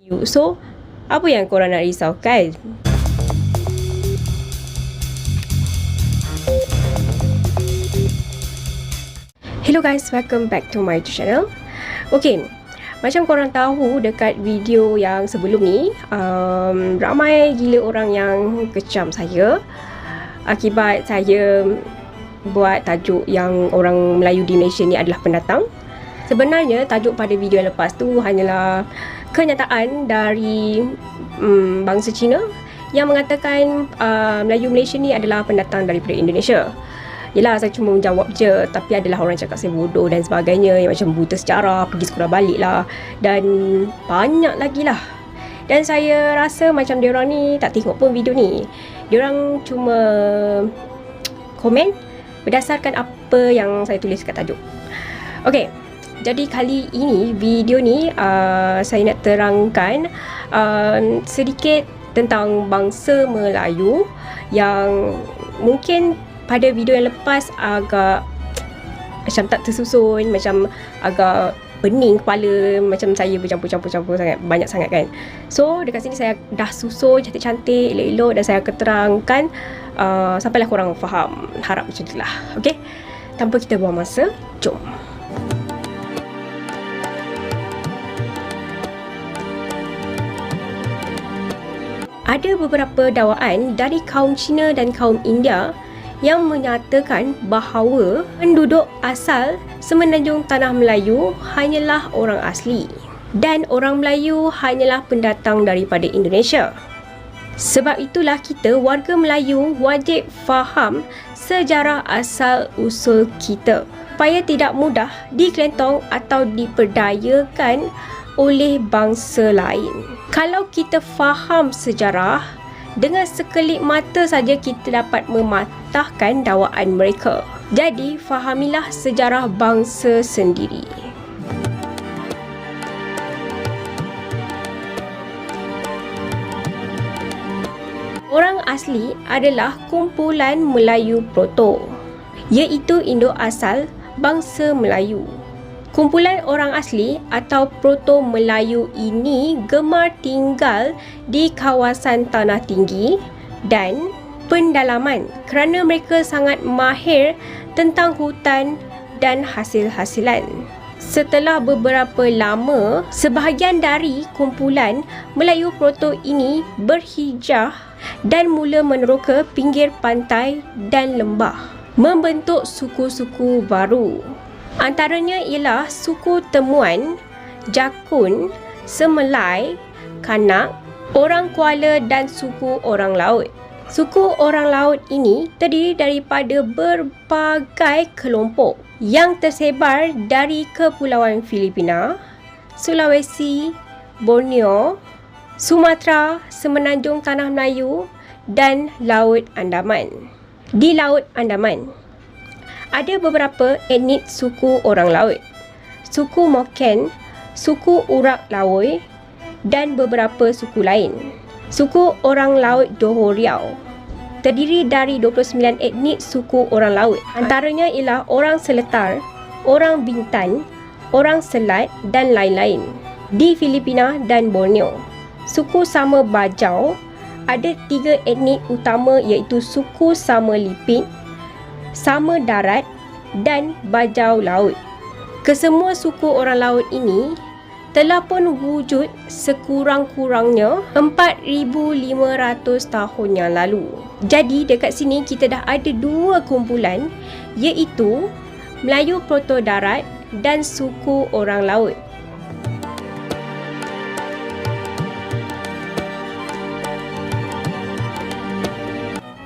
So, apa yang korang nak risaukan? Hello guys, welcome back to my channel. Okay, macam korang tahu dekat video yang sebelum ni, ramai gila orang yang kecam saya akibat saya buat tajuk yang orang Melayu di Malaysia ni adalah pendatang. Sebenarnya tajuk pada video yang lepas tu hanyalah kenyataan dari bangsa Cina yang mengatakan Melayu Malaysia ni adalah pendatang daripada Indonesia. Yelah, saya cuma menjawab je, tapi adalah orang cakap saya bodoh dan sebagainya, yang macam buta sejarah, pergi sekolah balik lah, dan banyak lagi lah. Dan saya rasa macam diorang ni tak tengok pun video ni. Diorang cuma komen berdasarkan apa yang saya tulis kat tajuk. Okay, jadi kali ini video ni saya nak terangkan sedikit tentang bangsa Melayu yang mungkin pada video yang lepas agak macam tak tersusun, macam agak pening kepala, macam saya bercampur-campur sangat, banyak sangat kan. So dekat sini saya dah susun cantik-cantik, elok-elok, dan saya akan terangkan sampailah korang faham. Harap macam itulah. Okay, tanpa kita buang masa, jom. Ada beberapa dakwaan dari kaum Cina dan kaum India yang menyatakan bahawa penduduk asal semenanjung tanah Melayu hanyalah orang asli dan orang Melayu hanyalah pendatang daripada Indonesia. Sebab itulah kita warga Melayu wajib faham sejarah asal usul kita supaya tidak mudah dikelentong atau diperdayakan oleh bangsa lain. Kalau kita faham sejarah, dengan sekelip mata saja kita dapat mematahkan dakwaan mereka. Jadi, fahamilah sejarah bangsa sendiri. Orang asli adalah kumpulan Melayu Proto, iaitu induk asal bangsa Melayu. Kumpulan orang asli atau Proto Melayu ini gemar tinggal di kawasan tanah tinggi dan pendalaman kerana mereka sangat mahir tentang hutan dan hasil-hasilan. Setelah beberapa lama, sebahagian dari kumpulan Melayu Proto ini berhijrah dan mula meneroka pinggir pantai dan lembah, membentuk suku-suku baru. Antaranya ialah suku Temuan, Jakun, Semelai, Kanak, orang Kuala dan suku orang laut. Suku orang laut ini terdiri daripada berbagai kelompok yang tersebar dari Kepulauan Filipina, Sulawesi, Borneo, Sumatera, Semenanjung Tanah Melayu dan Laut Andaman. Di Laut Andaman ada beberapa etnik suku orang laut, suku Moken, suku Urak Lawoi dan beberapa suku lain. Suku orang laut Johor Riau terdiri dari 29 etnik suku orang laut. Antaranya ialah orang Seletar, orang Bintan, orang Selat dan lain-lain. Di Filipina dan Borneo, suku Sama Bajau ada 3 etnik utama, iaitu suku Sama Lipit, Sama Darat dan Bajau Laut. Kesemua suku orang laut ini telah pun wujud sekurang-kurangnya 4,500 tahun yang lalu. Jadi dekat sini kita dah ada 2 kumpulan, iaitu Melayu Proto Darat dan suku orang laut.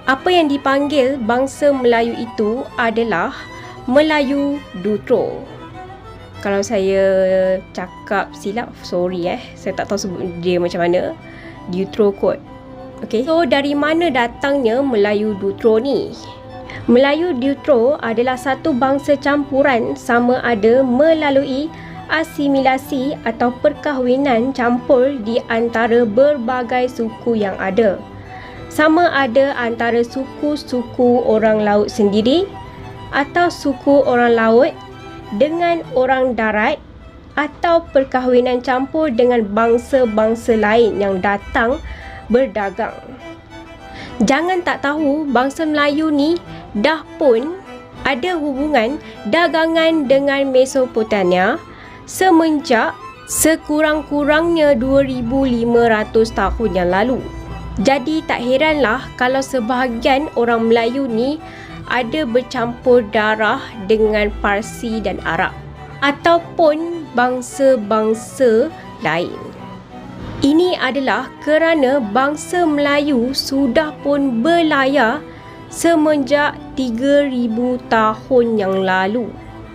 Apa yang dipanggil bangsa Melayu itu adalah Melayu Dutro. Kalau saya cakap silap, sorry saya tak tahu sebut dia macam mana. Dutro kot. Okay. So dari mana datangnya Melayu Dutro ni? Melayu Dutro adalah satu bangsa campuran sama ada melalui asimilasi atau perkahwinan campur di antara berbagai suku yang ada. Sama ada antara suku-suku orang laut sendiri atau suku orang laut dengan orang darat atau perkahwinan campur dengan bangsa-bangsa lain yang datang berdagang. Jangan tak tahu bangsa Melayu ni dah pun ada hubungan dagangan dengan Mesopotamia semenjak sekurang-kurangnya 2500 tahun yang lalu. Jadi tak heranlah kalau sebahagian orang Melayu ni ada bercampur darah dengan Parsi dan Arab ataupun bangsa-bangsa lain. Ini adalah kerana bangsa Melayu sudah pun berlayar semenjak 3000 tahun yang lalu,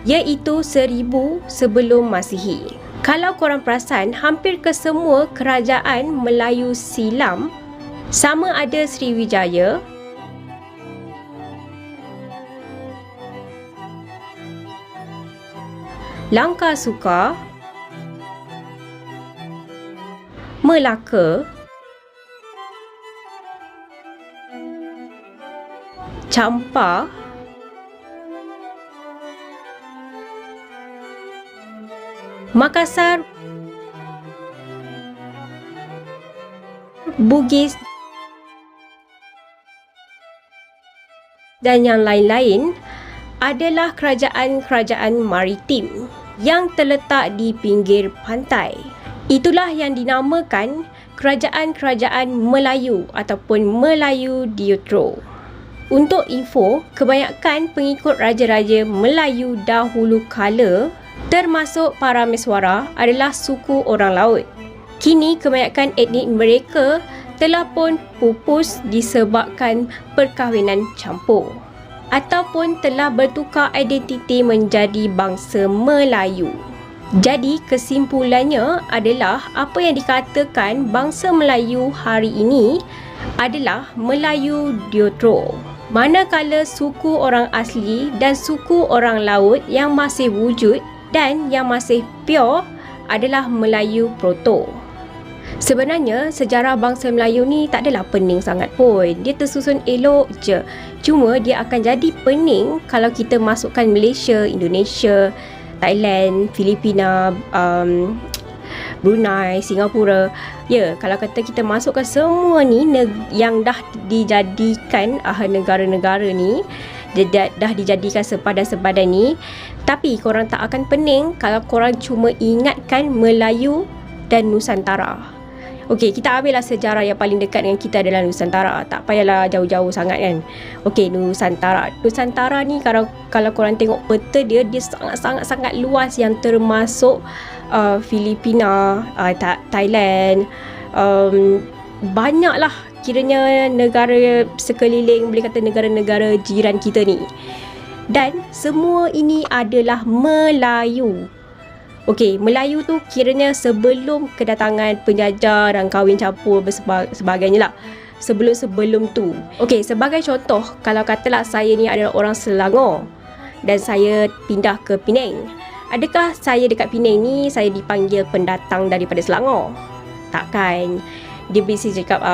iaitu 1000 sebelum Masihi. Kalau korang perasan, hampir kesemua kerajaan Melayu silam, sama ada Sriwijaya, Langkasuka, Melaka, Champa, Makassar, Bugis dan yang lain-lain adalah kerajaan-kerajaan maritim yang terletak di pinggir pantai. Itulah yang dinamakan kerajaan-kerajaan Melayu ataupun Melayu Diutro. Untuk info, kebanyakan pengikut raja-raja Melayu dahulu kala, termasuk Parameswara, adalah suku orang laut. Kini kebanyakan etnik mereka telah pun pupus disebabkan perkahwinan campur ataupun telah bertukar identiti menjadi bangsa Melayu. Jadi kesimpulannya adalah apa yang dikatakan bangsa Melayu hari ini adalah Melayu Diutro. Manakala suku orang asli dan suku orang laut yang masih wujud dan yang masih pure adalah Melayu Proto. Sebenarnya sejarah bangsa Melayu ni tak adalah pening sangat pun. Dia tersusun elok je. Cuma dia akan jadi pening kalau kita masukkan Malaysia, Indonesia, Thailand, Filipina, Brunei, Singapura. Ya, kalau kata kita masukkan semua ni yang dah dijadikan negara-negara ni, dah dijadikan sepadan-sepadan ni, tapi korang tak akan pening kalau korang cuma ingatkan Melayu dan Nusantara. Okey, kita ambillah sejarah yang paling dekat dengan kita adalah Nusantara. Tak payahlah jauh-jauh sangat kan. Okey, Nusantara. Nusantara ni kalau korang tengok peta dia sangat-sangat luas, yang termasuk Filipina, Thailand, banyaklah kiranya negara sekeliling, boleh kata negara-negara jiran kita ni. Dan semua ini adalah Melayu. Okey, Melayu tu kiranya sebelum kedatangan penjajah dan kahwin campur sebagainya lah. Sebelum tu. Okey, sebagai contoh, kalau katalah saya ni adalah orang Selangor dan saya pindah ke Penang. Adakah saya dekat Penang ni saya dipanggil pendatang daripada Selangor? Takkan. Dia bisa cakap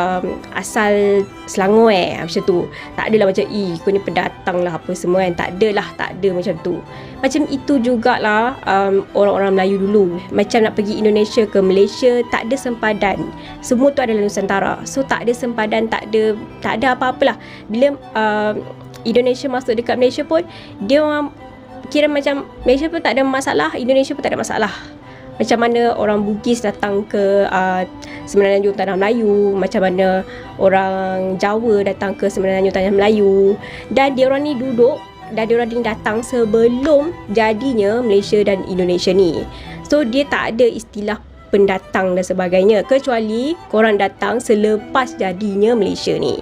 asal Selangor macam tu. Tak adalah macam kau ni pendatang lah apa semua kan. Tak ada macam tu. Macam itu jugalah orang-orang Melayu dulu. Macam nak pergi Indonesia ke Malaysia, tak ada sempadan. Semua tu adalah Nusantara. So tak ada sempadan, tak ada apa-apalah. Bila Indonesia masuk dekat Malaysia pun, dia orang kira macam Malaysia pun tak ada masalah, Indonesia pun tak ada masalah. Macam mana orang Bugis datang ke Semenanjung Tanah Melayu, macam mana orang Jawa datang ke Semenanjung Tanah Melayu, dan dia orang ni duduk dan dia orang ni datang sebelum jadinya Malaysia dan Indonesia ni. So dia tak ada istilah pendatang dan sebagainya, kecuali korang datang selepas jadinya Malaysia ni.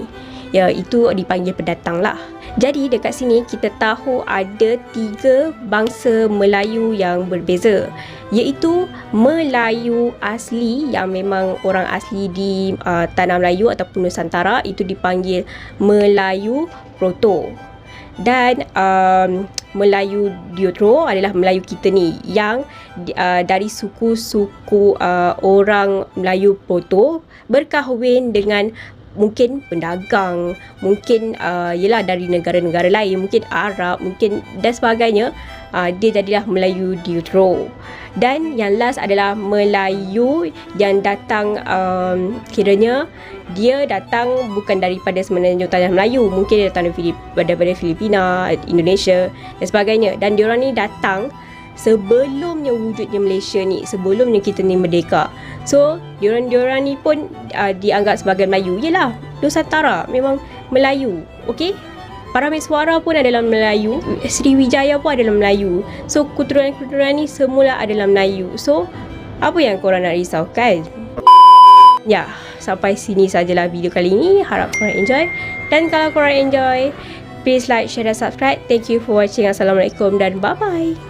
Ya, itu dipanggil pendatang lah. Jadi dekat sini kita tahu ada 3 bangsa Melayu yang berbeza, iaitu Melayu asli yang memang orang asli di Tanah Melayu ataupun Nusantara, itu dipanggil Melayu Proto. Dan Melayu Diutro adalah Melayu kita ni yang dari suku-suku orang Melayu Proto berkahwin dengan mungkin pendagang, mungkin yelah dari negara-negara lain, mungkin Arab, mungkin dan sebagainya, dia jadilah Melayu Neutral. Dan yang last adalah Melayu yang datang, kiranya dia datang bukan daripada semenanjung tanah Melayu, mungkin dia datang daripada Filipina, Indonesia dan sebagainya, dan diorang ni datang sebelumnya wujudnya Malaysia ni, sebelumnya kita ni merdeka. So diorang ni pun dianggap sebagai Melayu. Yelah, Nusantara memang Melayu. Okey, Parameswara pun adalah Melayu, Sriwijaya pun adalah Melayu. So keturunan-keturunan ni semula adalah Melayu. So apa yang korang nak risaukan? Ya, sampai sini sajalah video kali ini. Harap korang enjoy. Dan kalau korang enjoy, please like, share dan subscribe. Thank you for watching. Assalamualaikum dan bye-bye.